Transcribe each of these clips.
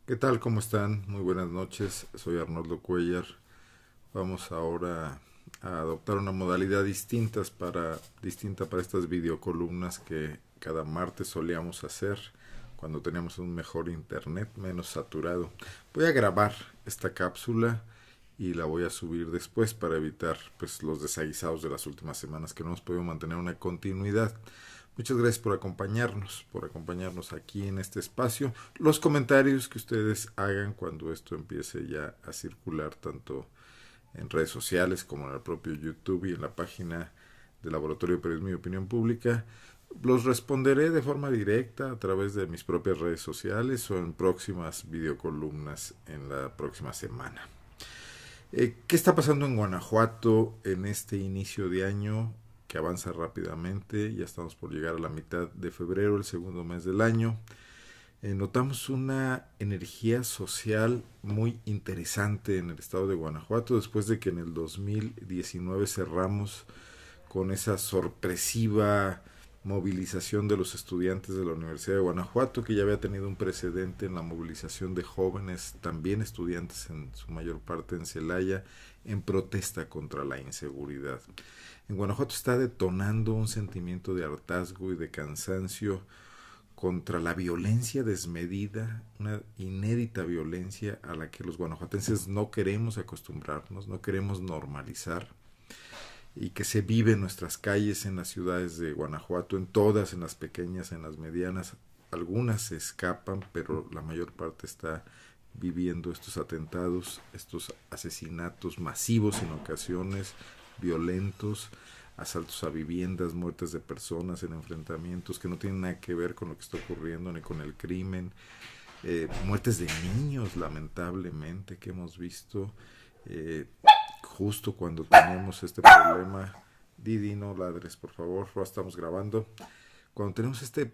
¿Qué tal? ¿Cómo están? Muy buenas noches. Soy Arnoldo Cuellar. Vamos ahora a adoptar una modalidad distinta para estas videocolumnas que cada martes solíamos hacer cuando teníamos un mejor internet, menos saturado. Voy a grabar esta cápsula y la voy a subir después para evitar pues los desaguisados de las últimas semanas que no hemos podido mantener una continuidad. Muchas gracias por acompañarnos aquí en este espacio. Los comentarios que ustedes hagan cuando esto empiece ya a circular tanto en redes sociales como en el propio YouTube y en la página del Laboratorio de Periodismo y Opinión Pública, los responderé de forma directa a través de mis propias redes sociales o en próximas videocolumnas en la próxima semana. ¿Qué está pasando en Guanajuato en este inicio de año que avanza rápidamente? Ya estamos por llegar a la mitad de febrero, el segundo mes del año. Notamos una energía social muy interesante en el estado de Guanajuato después de que en el 2019 cerramos con esa sorpresiva movilización de los estudiantes de la Universidad de Guanajuato, que ya había tenido un precedente en la movilización de jóvenes, también estudiantes en su mayor parte en Celaya, en protesta contra la inseguridad. En Guanajuato está detonando un sentimiento de hartazgo y de cansancio contra la violencia desmedida, una inédita violencia a la que los guanajuatenses no queremos acostumbrarnos, no queremos normalizar y que se vive en nuestras calles, en las ciudades de Guanajuato, en todas, en las pequeñas, en las medianas. Algunas se escapan, pero la mayor parte está viviendo estos atentados, estos asesinatos masivos en ocasiones, violentos, asaltos a viviendas, muertes de personas en enfrentamientos que no tienen nada que ver con lo que está ocurriendo ni con el crimen, muertes de niños lamentablemente que hemos visto, eh, justo cuando tenemos este problema. Didi, no ladres, por favor, lo estamos grabando. Cuando tenemos este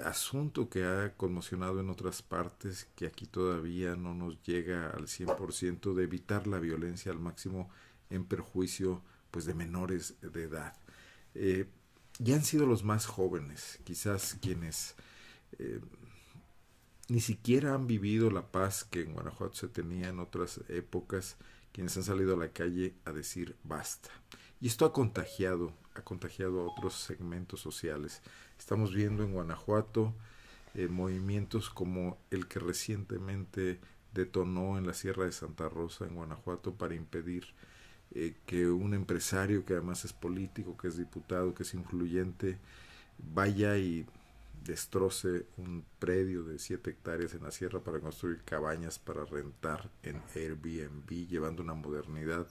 asunto que ha conmocionado en otras partes, que aquí todavía no nos llega al 100% de evitar la violencia al máximo en perjuicio pues de menores de edad. Eh, ya han sido los más jóvenes, quizás quienes eh, ni siquiera han vivido la paz que en Guanajuato se tenía en otras épocas, quienes han salido a la calle a decir basta. Y esto ha contagiado a otros segmentos sociales. Estamos viendo en Guanajuato movimientos como el que recientemente detonó en la Sierra de Santa Rosa, en Guanajuato, para impedir que un empresario que además es político, que es diputado, que es influyente, vaya y destroce un predio de 7 hectáreas en la sierra para construir cabañas para rentar en Airbnb, llevando una modernidad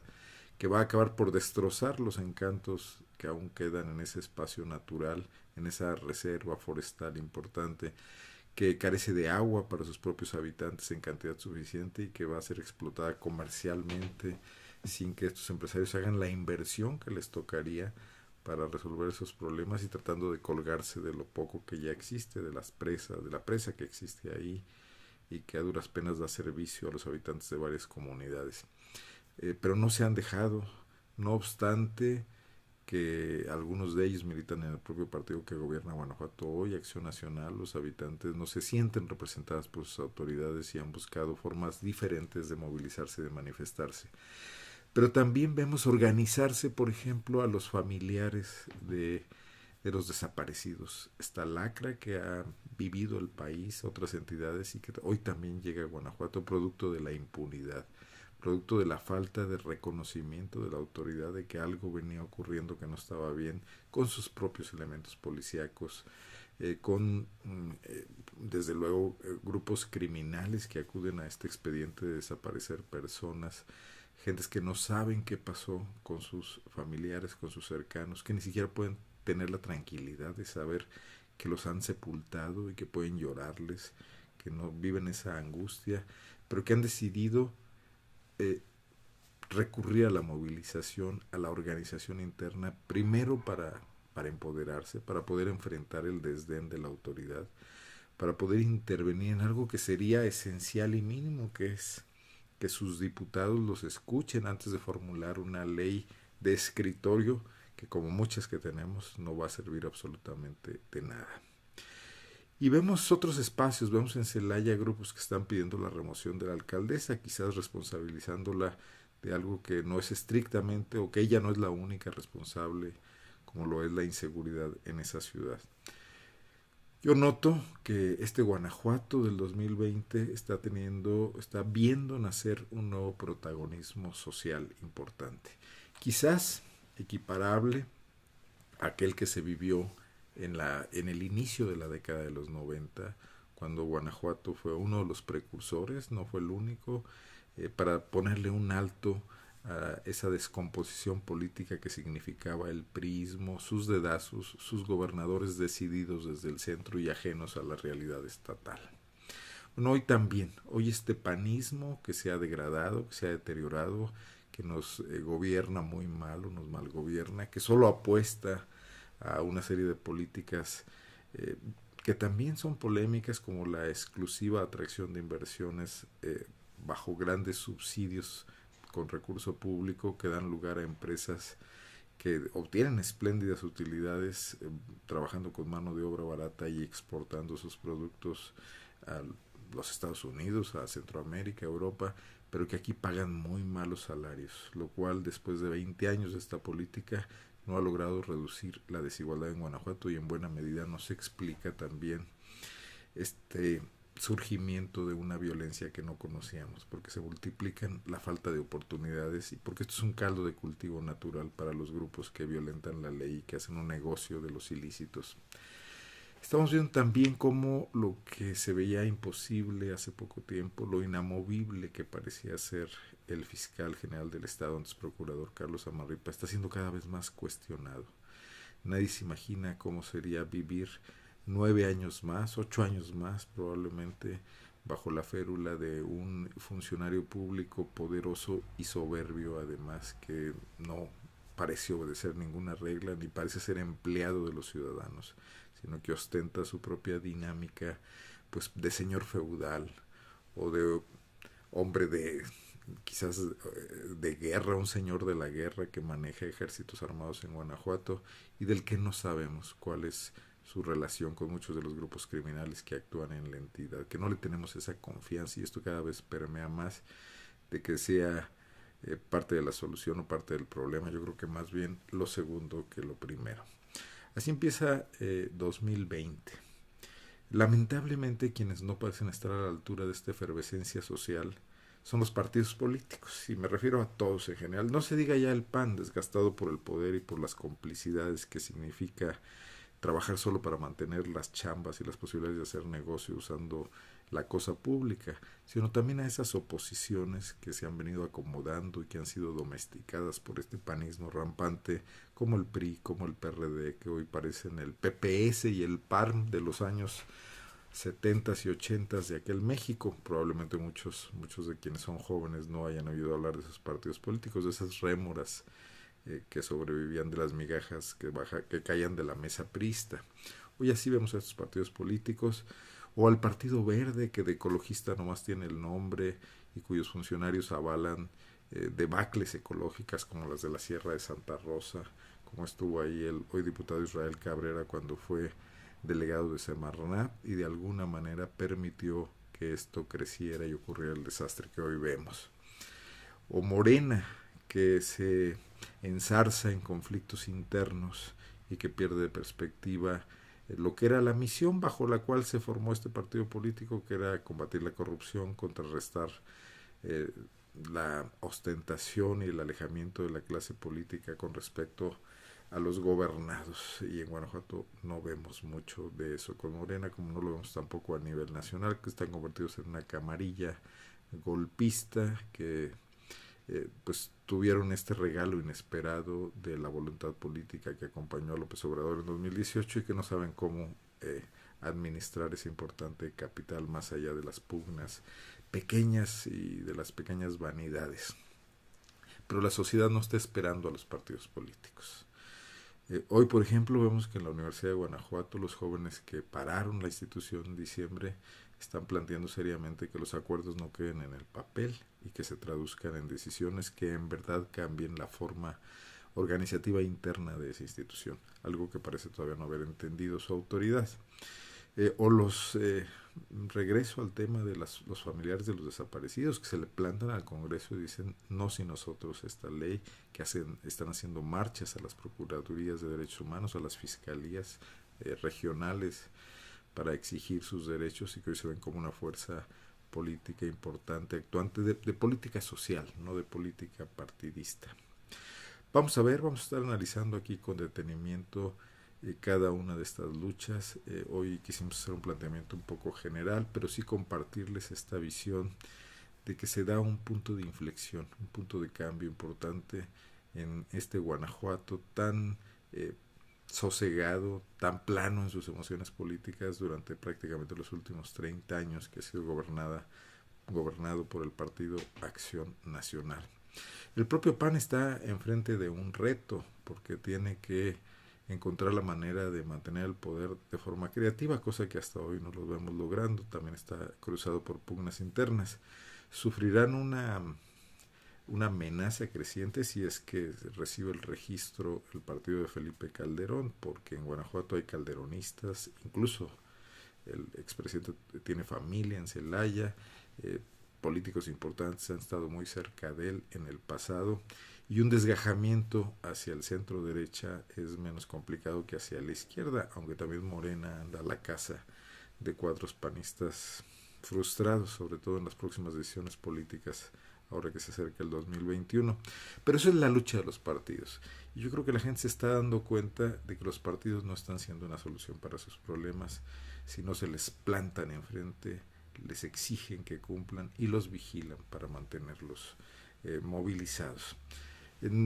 que va a acabar por destrozar los encantos que aún quedan en ese espacio natural, en esa reserva forestal importante, que carece de agua para sus propios habitantes en cantidad suficiente y que va a ser explotada comercialmente sin que estos empresarios hagan la inversión que les tocaría para resolver esos problemas y tratando de colgarse de lo poco que ya existe, de las presas, de la presa que existe ahí y que a duras penas da servicio a los habitantes de varias comunidades. Pero no se han dejado, no obstante que algunos de ellos militan en el propio partido que gobierna Guanajuato hoy, Acción Nacional, los habitantes no se sienten representados por sus autoridades y han buscado formas diferentes de movilizarse, de manifestarse. Pero también vemos organizarse, por ejemplo, a los familiares de los desaparecidos. Esta lacra que ha vivido el país, otras entidades y que hoy también llega a Guanajuato producto de la impunidad, producto de la falta de reconocimiento de la autoridad de que algo venía ocurriendo que no estaba bien con sus propios elementos policíacos, con desde luego grupos criminales que acuden a este expediente de desaparecer personas, gentes que no saben qué pasó con sus familiares, con sus cercanos, que ni siquiera pueden tener la tranquilidad de saber que los han sepultado y que pueden llorarles, que no viven esa angustia, pero que han decidido eh, recurrir a la movilización, a la organización interna, primero para empoderarse, para poder enfrentar el desdén de la autoridad, para poder intervenir en algo que sería esencial y mínimo, que es que sus diputados los escuchen antes de formular una ley de escritorio que como muchas que tenemos no va a servir absolutamente de nada. Y vemos otros espacios, vemos en Celaya grupos que están pidiendo la remoción de la alcaldesa, quizás responsabilizándola de algo que no es estrictamente o que ella no es la única responsable, como lo es la inseguridad en esa ciudad. Yo noto que este Guanajuato del 2020 está viendo nacer un nuevo protagonismo social importante. Quizás equiparable a aquel que se vivió en el inicio de la década de los 90, cuando Guanajuato fue uno de los precursores, no fue el único, para ponerle un alto a esa descomposición política que significaba el priismo, sus dedazos, sus gobernadores decididos desde el centro y ajenos a la realidad estatal. Bueno, hoy también, hoy este panismo que se ha degradado, que se ha deteriorado, que nos gobierna muy mal o nos malgobierna, que solo apuesta a una serie de políticas eh, que también son polémicas, como la exclusiva atracción de inversiones bajo grandes subsidios con recurso público que dan lugar a empresas que obtienen espléndidas utilidades trabajando con mano de obra barata y exportando sus productos a los Estados Unidos, a Centroamérica, a Europa, pero que aquí pagan muy malos salarios, lo cual después de 20 años de esta política no ha logrado reducir la desigualdad en Guanajuato y en buena medida no se explica también este surgimiento de una violencia que no conocíamos, porque se multiplican la falta de oportunidades y porque esto es un caldo de cultivo natural para los grupos que violentan la ley y que hacen un negocio de los ilícitos. Estamos viendo también cómo lo que se veía imposible hace poco tiempo, lo inamovible que parecía ser el fiscal general del Estado, antes procurador Carlos Amarripa, está siendo cada vez más cuestionado. Nadie se imagina cómo sería vivir 9 años más, 8 años más probablemente, bajo la férula de un funcionario público poderoso y soberbio, además, que no parece obedecer ninguna regla ni parece ser empleado de los ciudadanos, sino que ostenta su propia dinámica, pues, de señor feudal o de hombre de quizás de guerra, un señor de la guerra que maneja ejércitos armados en Guanajuato y del que no sabemos cuál es su relación con muchos de los grupos criminales que actúan en la entidad, que no le tenemos esa confianza y esto cada vez permea más de que sea parte de la solución o parte del problema. Yo creo que más bien lo segundo que lo primero. Así empieza 2020. Lamentablemente quienes no parecen estar a la altura de esta efervescencia social son los partidos políticos, y me refiero a todos en general. No se diga ya el PAN, desgastado por el poder y por las complicidades que significa trabajar solo para mantener las chambas y las posibilidades de hacer negocio usando la cosa pública, sino también a esas oposiciones que se han venido acomodando y que han sido domesticadas por este panismo rampante, como el PRI, como el PRD, que hoy parecen el PPS y el PARM de los años 70s y 80s de aquel México. Probablemente muchos de quienes son jóvenes no hayan oído hablar de esos partidos políticos, de esas rémoras que sobrevivían de las migajas que caían de la mesa prista. Hoy así vemos a estos partidos políticos, o al Partido Verde, que de ecologista nomás tiene el nombre y cuyos funcionarios avalan debacles ecológicas como las de la Sierra de Santa Rosa, como estuvo ahí el hoy diputado Israel Cabrera cuando fue delegado de Semarnat y de alguna manera permitió que esto creciera y ocurriera el desastre que hoy vemos. O Morena, que se enzarza en conflictos internos y que pierde de perspectiva lo que era la misión bajo la cual se formó este partido político, que era combatir la corrupción, contrarrestar eh, la ostentación y el alejamiento de la clase política con respecto a los gobernados. Y en Guanajuato no vemos mucho de eso con Morena, como no lo vemos tampoco a nivel nacional, que están convertidos en una camarilla golpista que pues tuvieron este regalo inesperado de la voluntad política que acompañó a López Obrador en 2018 y que no saben cómo administrar ese importante capital más allá de las pugnas pequeñas y de las pequeñas vanidades. Pero la sociedad no está esperando a los partidos políticos. Hoy, por ejemplo, vemos que en la Universidad de Guanajuato los jóvenes que pararon la institución en diciembre están planteando seriamente que los acuerdos no queden en el papel y que se traduzcan en decisiones que en verdad cambien la forma organizativa interna de esa institución, algo que parece todavía no haber entendido su autoridad. O los regreso al tema de los familiares de los desaparecidos que se le plantan al Congreso y dicen no sin nosotros esta ley, que están haciendo marchas a las procuradurías de derechos humanos, a las fiscalías regionales para exigir sus derechos y que hoy se ven como una fuerza política importante, actuante de política social, no de política partidista. Vamos a estar analizando aquí con detenimiento cada una de estas luchas. Hoy quisimos hacer un planteamiento un poco general, pero sí compartirles esta visión de que se da un punto de inflexión, un punto de cambio importante en este Guanajuato tan sosegado, tan plano en sus emociones políticas durante prácticamente los últimos 30 años que ha sido gobernado por el Partido Acción Nacional. El propio PAN está enfrente de un reto porque tiene que encontrar la manera de mantener el poder de forma creativa, cosa que hasta hoy no lo vemos logrando. También está cruzado por pugnas internas. Sufrirán una amenaza creciente si es que recibe el registro el partido de Felipe Calderón, porque en Guanajuato hay calderonistas, incluso el expresidente tiene familia en Celaya, políticos importantes han estado muy cerca de él en el pasado, y un desgajamiento hacia el centro derecha es menos complicado que hacia la izquierda, aunque también Morena anda a la caza de cuadros panistas frustrados, sobre todo en las próximas decisiones políticas ahora que se acerca el 2021. Pero eso es la lucha de los partidos. Y yo creo que la gente se está dando cuenta de que los partidos no están siendo una solución para sus problemas, sino se les plantan enfrente, les exigen que cumplan y los vigilan para mantenerlos movilizados.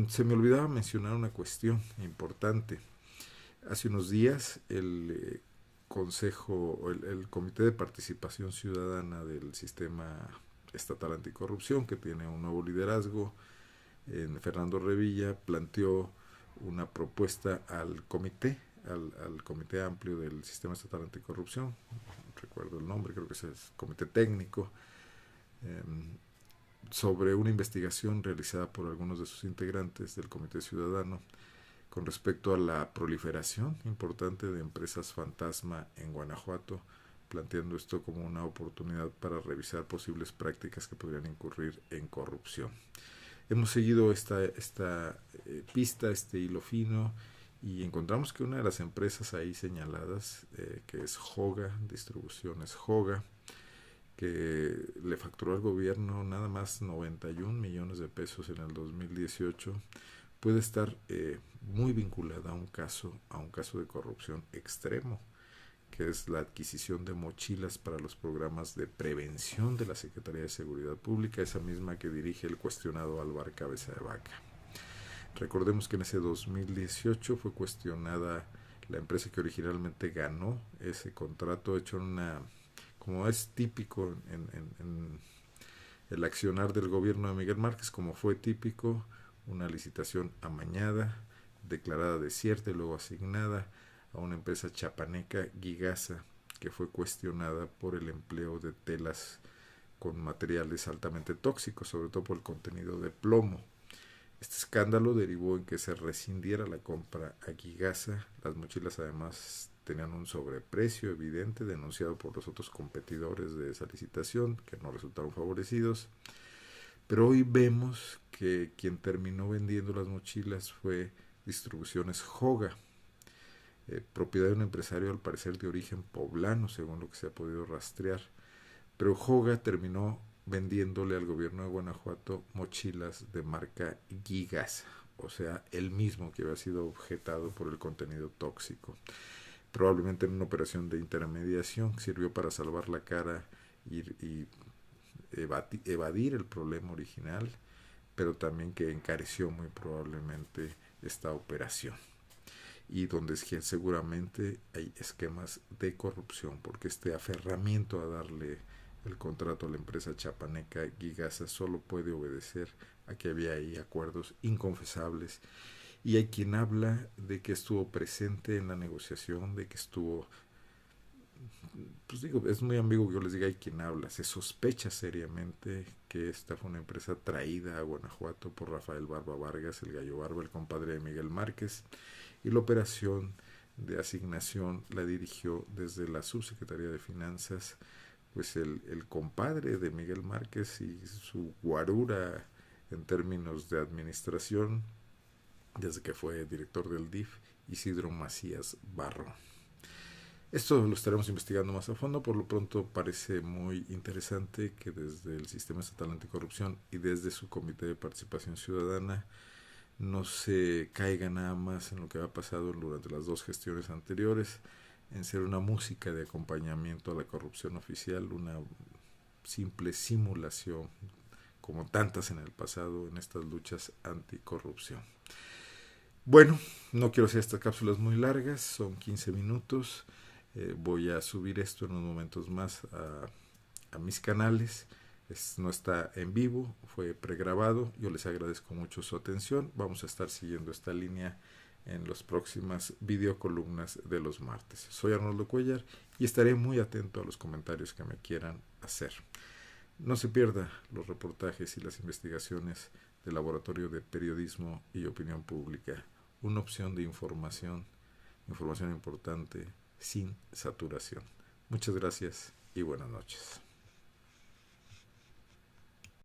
Se me olvidaba mencionar una cuestión importante. Hace unos días el el Comité de Participación Ciudadana del Sistema Estatal Anticorrupción, que tiene un nuevo liderazgo, Fernando Revilla, planteó una propuesta al Comité Amplio del Sistema Estatal Anticorrupción, no recuerdo el nombre, creo que es el Comité Técnico, eh, sobre una investigación realizada por algunos de sus integrantes del Comité Ciudadano con respecto a la proliferación importante de empresas fantasma en Guanajuato, planteando esto como una oportunidad para revisar posibles prácticas que podrían incurrir en corrupción. Hemos seguido esta pista, este hilo fino, y encontramos que una de las empresas ahí señaladas, que es Joga, Distribuciones Joga, que le facturó al gobierno nada más 91 millones de pesos en el 2018, puede estar muy vinculada a un caso de corrupción extremo, que es la adquisición de mochilas para los programas de prevención de la Secretaría de Seguridad Pública, esa misma que dirige el cuestionado Álvaro Cabeza de Vaca. Recordemos que en ese 2018 fue cuestionada la empresa que originalmente ganó ese contrato, hecho en una, como es típico en el accionar del gobierno de Miguel Márquez, como fue típico, una licitación amañada, declarada desierta y luego asignada a una empresa chapaneca, Gigasa, que fue cuestionada por el empleo de telas con materiales altamente tóxicos, sobre todo por el contenido de plomo. Este escándalo derivó en que se rescindiera la compra a Gigasa. Las mochilas además tenían un sobreprecio evidente denunciado por los otros competidores de esa licitación, que no resultaron favorecidos. Pero hoy vemos que quien terminó vendiendo las mochilas fue Distribuciones Joga, propiedad de un empresario al parecer de origen poblano, según lo que se ha podido rastrear. Pero Joga terminó vendiéndole al gobierno de Guanajuato mochilas de marca Gigasa, o sea, el mismo que había sido objetado por el contenido tóxico. Probablemente en una operación de intermediación que sirvió para salvar la cara y evadir el problema original, pero también que encareció muy probablemente esta operación, y donde seguramente hay esquemas de corrupción, porque este aferramiento a darle el contrato a la empresa chapaneca Gigasa solo puede obedecer a que había ahí acuerdos inconfesables, y hay quien habla de que estuvo presente en la negociación, de que estuvo, pues digo, es muy ambiguo que yo les diga hay quien habla. Se sospecha seriamente que esta fue una empresa traída a Guanajuato por Rafael Barba Vargas, el Gallo Barba, el compadre de Miguel Márquez, y la operación de asignación la dirigió desde la Subsecretaría de Finanzas, pues el compadre de Miguel Márquez y su guarura en términos de administración, desde que fue director del DIF, Isidro Macías Barro. Esto lo estaremos investigando más a fondo. Por lo pronto parece muy interesante que desde el Sistema Estatal Anticorrupción y desde su Comité de Participación Ciudadana no se caiga nada más en lo que ha pasado durante las dos gestiones anteriores, en ser una música de acompañamiento a la corrupción oficial, una simple simulación, como tantas en el pasado, en estas luchas anticorrupción. Bueno, no quiero hacer estas cápsulas muy largas, son 15 minutos. Voy a subir esto en unos momentos más a mis canales. No está en vivo, fue pregrabado. Yo les agradezco mucho su atención. Vamos a estar siguiendo esta línea en las próximas videocolumnas de los martes. Soy Arnoldo Cuellar y estaré muy atento a los comentarios que me quieran hacer. No se pierda los reportajes y las investigaciones del Laboratorio de Periodismo y Opinión Pública. Una opción de información importante, sin saturación. Muchas gracias y buenas noches.